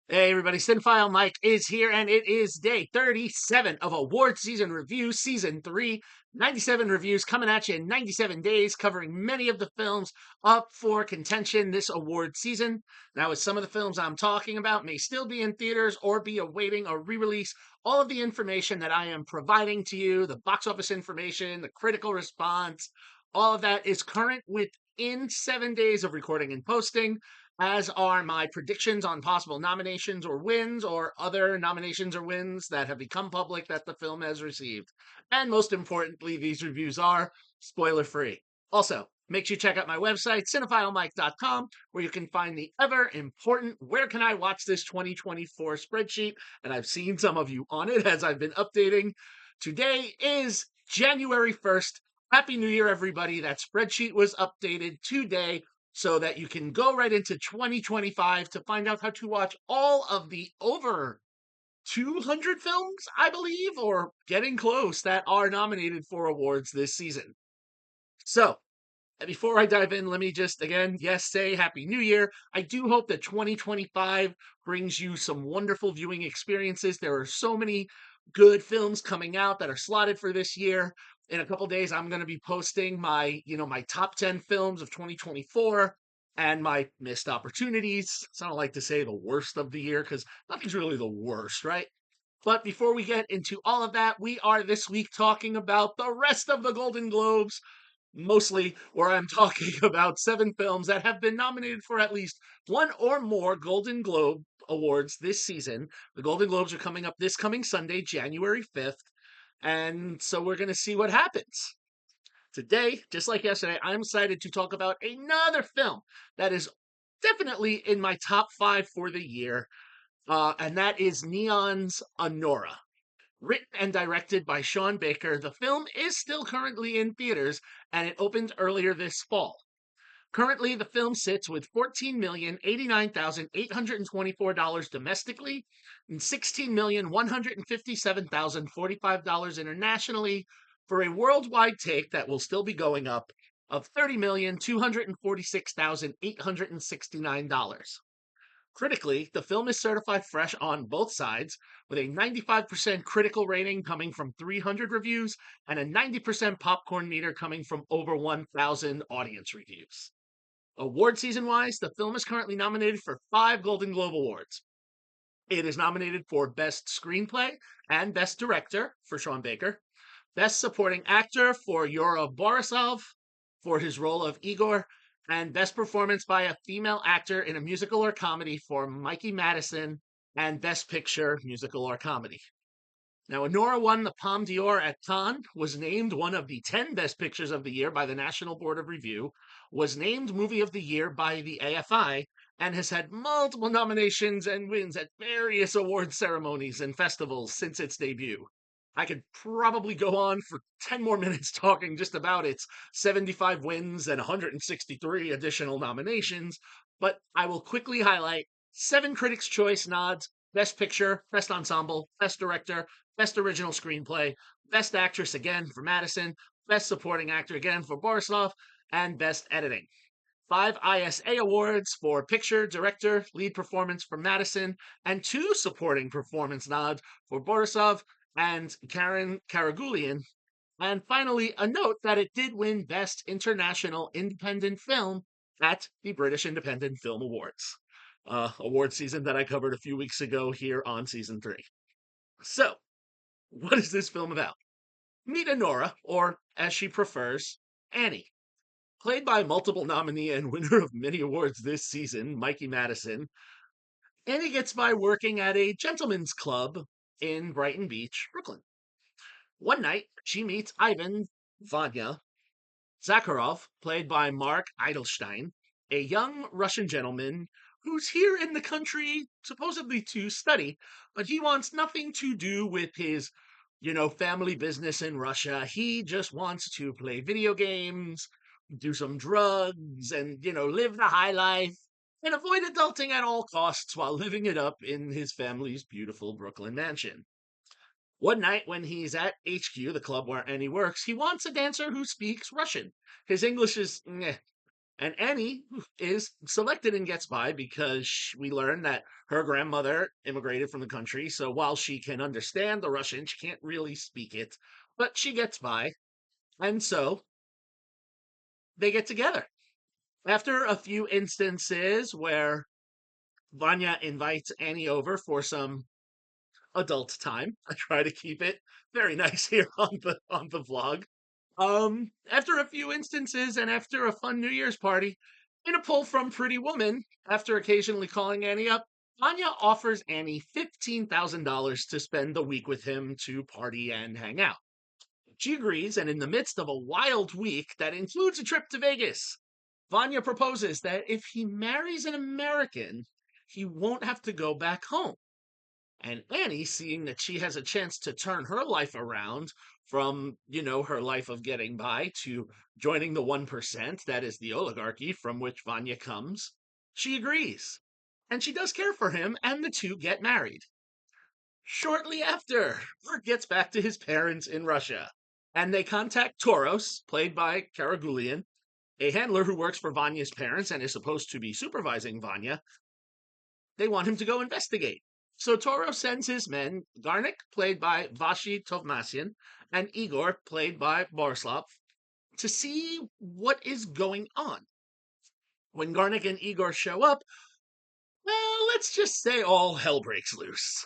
Hey everybody, Cinephile Mike is here, and it is day 37 of Award Season Review, Season 3. 97 reviews coming at you in 97 days, covering many of the films up for contention this award season. Now, as some of the films I'm talking about may still be in theaters or be awaiting a re-release, all of the information that I am providing to you, the box office information, the critical response, all of that is current within 7 days of recording and posting, as are my predictions on possible nominations or wins or other nominations or wins that have become public that the film has received. And most importantly, these reviews are spoiler free. Also, make sure you check out my website, cinephilemike.com, where you can find the ever important Where Can I Watch This 2024 spreadsheet. And I've seen some of you on it as I've been updating. Today is January 1st. Happy New Year, everybody. That spreadsheet was updated today so that you can go right into 2025 to find out how to watch all of the over 200 films, I believe, or getting close, that are nominated for awards this season. So, before I dive in, let me just again, yes, say Happy New Year. I do hope that 2025 brings you some wonderful viewing experiences. There are so many good films coming out that are slotted for this year. In a couple days, I'm going to be posting my top 10 films of 2024 and my missed opportunities. So I don't like to say the worst of the year because nothing's really the worst, right? But before we get into all of that, we are this week talking about the rest of the Golden Globes, mostly where I'm talking about 7 films that have been nominated for at least one or more Golden Globe awards this season. The Golden Globes are coming up this coming Sunday, January 5th, and so we're going to see what happens. Today, just like yesterday, I'm excited to talk about another film that is definitely in my top 5 for the year, and that is Neon's Anora. Written and directed by Sean Baker, the film is still currently in theaters and it opened earlier this fall. Currently, the film sits with $14,089,824 domestically and $16,157,045 internationally, for a worldwide take that will still be going up of $30,246,869. Critically, the film is certified fresh on both sides, with a 95% critical rating coming from 300 reviews and a 90% popcorn meter coming from over 1,000 audience reviews. Award season wise, the film is currently nominated for 5 Golden Globe Awards. It is nominated for Best Screenplay and Best Director for Sean Baker, Best Supporting Actor for Yura Borisov for his role of Igor, and Best Performance by a Female Actor in a Musical or Comedy for Mikey Madison, and Best Picture, Musical or Comedy. Now, Anora won the Palme d'Or at Cannes, was named one of the 10 Best Pictures of the Year by the National Board of Review, was named Movie of the Year by the AFI, and has had multiple nominations and wins at various award ceremonies and festivals since its debut. I could probably go on for 10 more minutes talking just about its 75 wins and 163 additional nominations, but I will quickly highlight 7 Critics' Choice nods: Best Picture, Best Ensemble, Best Director, Best Original Screenplay, Best Actress again for Madison, Best Supporting Actor again for Borisov, and Best Editing. 5 ISA awards for Picture, Director, Lead Performance for Madison, and 2 Supporting Performance nods for Borisov and Karen Karagulian. And finally, a note that it did win Best International Independent Film at the British Independent Film Awards. Award season that I covered a few weeks ago here on season 3. So, what is this film about? Meet Anora, or as she prefers, Annie. Played by multiple nominee and winner of many awards this season, Mikey Madison, Annie gets by working at a gentleman's club in Brighton Beach, Brooklyn. One night, she meets Ivan Vanya Zakharov, played by Mark Eidelstein, a young Russian gentleman who's here in the country supposedly to study, but he wants nothing to do with his, family business in Russia. He just wants to play video games, do some drugs, and, live the high life and avoid adulting at all costs while living it up in his family's beautiful Brooklyn mansion. One night when he's at HQ, the club where Annie works, he wants a dancer who speaks Russian. His English is meh, And Annie is selected and gets by because we learn that her grandmother immigrated from the country. So while she can understand the Russian, she can't really speak it, but she gets by. And so they get together. After a few instances where Vanya invites Annie over for some adult time, I try to keep it very nice here on the vlog. After a few instances and after a fun New Year's party, in a pull from Pretty Woman, after occasionally calling Annie up, Vanya offers Annie $15,000 to spend the week with him to party and hang out. She agrees, and in the midst of a wild week that includes a trip to Vegas, Vanya proposes that if he marries an American, he won't have to go back home. And Annie, seeing that she has a chance to turn her life around from, her life of getting by to joining the 1%, that is the oligarchy from which Vanya comes, she agrees. And she does care for him, and the two get married. Shortly after, Bert gets back to his parents in Russia, and they contact Toros, played by Karagulian, a handler who works for Vanya's parents and is supposed to be supervising Vanya. They want him to go investigate. So Toro sends his men, Garnik, played by Vashi Tovmasian, and Igor, played by Borislav, to see what is going on. When Garnik and Igor show up, well, let's just say all hell breaks loose.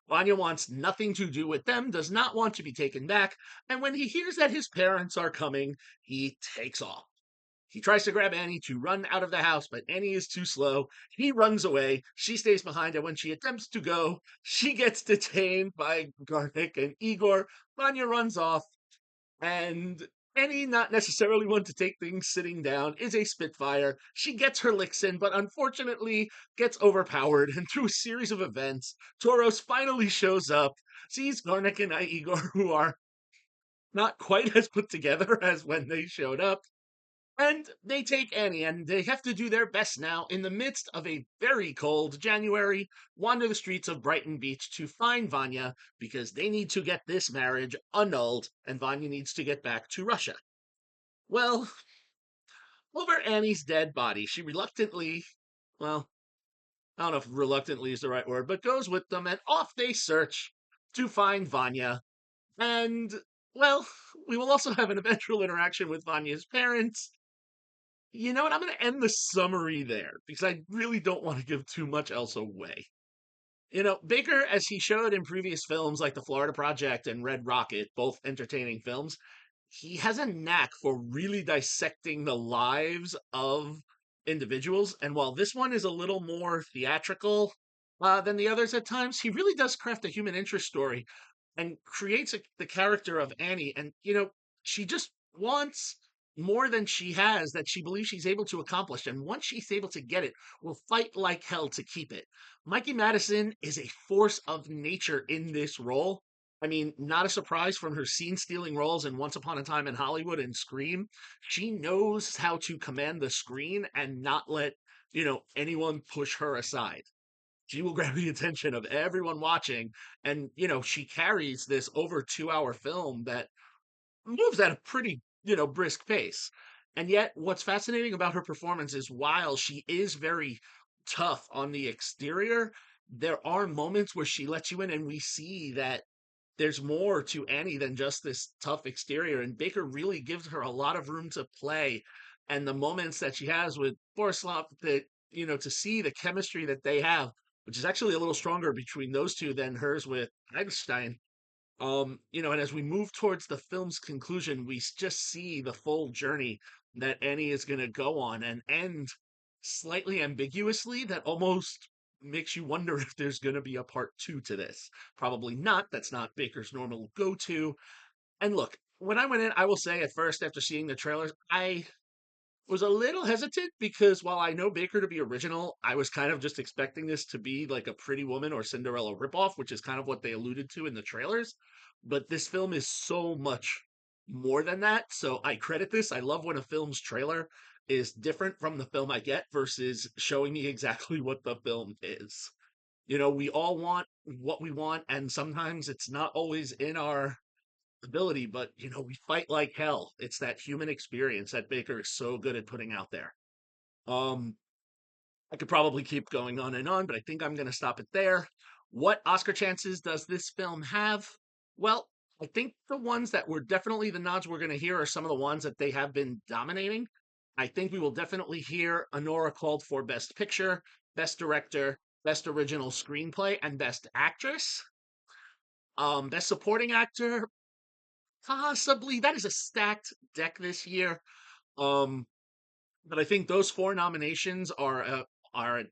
Vanya wants nothing to do with them, does not want to be taken back, and when he hears that his parents are coming, he takes off. He tries to grab Annie to run out of the house, but Annie is too slow. He runs away. She stays behind, and when she attempts to go, she gets detained by Garnick and Igor. Vanya runs off, and Annie, not necessarily one to take things sitting down, is a Spitfire. She gets her licks in, but unfortunately gets overpowered, and through a series of events, Toros finally shows up, sees Garnick and Igor, who are not quite as put together as when they showed up, and they take Annie, and they have to do their best now in the midst of a very cold January, wander the streets of Brighton Beach to find Vanya because they need to get this marriage annulled, and Vanya needs to get back to Russia. Well, over Annie's dead body, she reluctantly, well, I don't know if reluctantly is the right word, but goes with them, and off they search to find Vanya. And, well, we will also have an eventual interaction with Vanya's parents. You know what? I'm going to end the summary there because I really don't want to give too much else away. Baker, as he showed in previous films like The Florida Project and Red Rocket, both entertaining films, he has a knack for really dissecting the lives of individuals. And while this one is a little more theatrical than the others at times, he really does craft a human interest story and creates the character of Annie. And, she just wants more than she has that she believes she's able to accomplish. And once she's able to get it, will fight like hell to keep it. Mikey Madison is a force of nature in this role. I mean, not a surprise from her scene stealing roles in Once Upon a Time in Hollywood and Scream. She knows how to command the screen and not let, anyone push her aside. She will grab the attention of everyone watching. And, she carries this over 2 hour film that moves at a pretty, brisk pace. And yet, what's fascinating about her performance is while she is very tough on the exterior, there are moments where she lets you in, and we see that there's more to Annie than just this tough exterior. And Baker really gives her a lot of room to play. And the moments that she has with Borislav, that, to see the chemistry that they have, which is actually a little stronger between those two than hers with Einstein. And as we move towards the film's conclusion, we just see the full journey that Annie is going to go on and end slightly ambiguously that almost makes you wonder if there's going to be a part two to this. Probably not. That's not Baker's normal go to. And look, when I went in, I will say at first, after seeing the trailers, I was a little hesitant because while I know Baker to be original, I was kind of just expecting this to be like a Pretty Woman or Cinderella ripoff, which is kind of what they alluded to in the trailers. But this film is so much more than that. So I credit this. I love when a film's trailer is different from the film I get versus showing me exactly what the film is. We all want what we want, and sometimes it's not always in our ability, but we fight like hell. It's that human experience that Baker is so good at putting out there. Um, I could probably keep going on and on, but I think I'm going to stop it there. What Oscar chances does this film have? Well, I think the ones that were definitely the nods we're going to hear are some of the ones that they have been dominating. I think we will definitely hear Anora called for Best Picture, Best Director, Best Original Screenplay, and Best Actress. Best Supporting Actor, possibly. That is a stacked deck this year. Um, but I think those four nominations are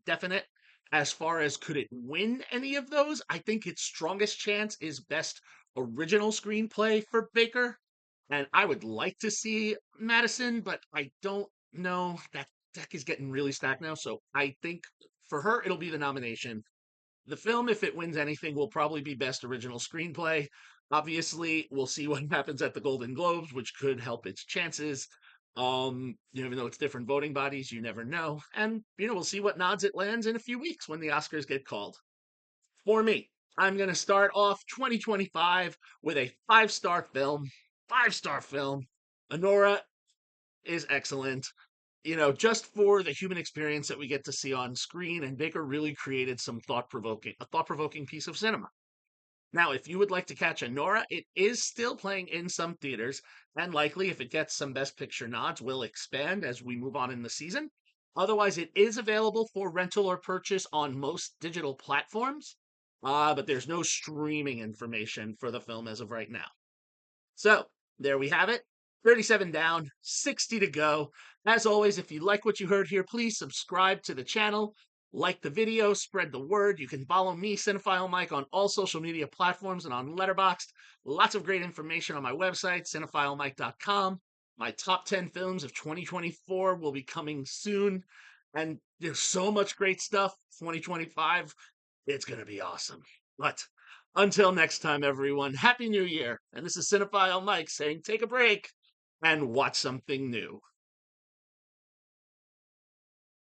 definite. As far as could it win any of those, I think its strongest chance is best original screenplay for Baker, and I would like to see Madison, but I don't know. That deck is getting really stacked now, so I think for her it'll be the nomination. The film, if it wins anything, will probably be Best Original Screenplay. Obviously, we'll see what happens at the Golden Globes, which could help its chances. Even though it's different voting bodies, you never know. And, we'll see what nods it lands in a few weeks when the Oscars get called. For me, I'm going to start off 2025 with a five-star film. Five-star film. Anora is excellent, just for the human experience that we get to see on screen. And Baker really created a thought provoking piece of cinema. Now, if you would like to catch Anora, it is still playing in some theaters, and likely, if it gets some Best Picture nods, will expand as we move on in the season. Otherwise, it is available for rental or purchase on most digital platforms, but there's no streaming information for the film as of right now. So there we have it. 37 down, 60 to go. As always, if you like what you heard here, please subscribe to the channel, like the video, spread the word. You can follow me, Cinephile Mike, on all social media platforms and on Letterboxd. Lots of great information on my website, cinephilemike.com. My top 10 films of 2024 will be coming soon. And there's so much great stuff. 2025, it's going to be awesome. But until next time, everyone, Happy New Year. And this is Cinephile Mike saying take a break and watch something new.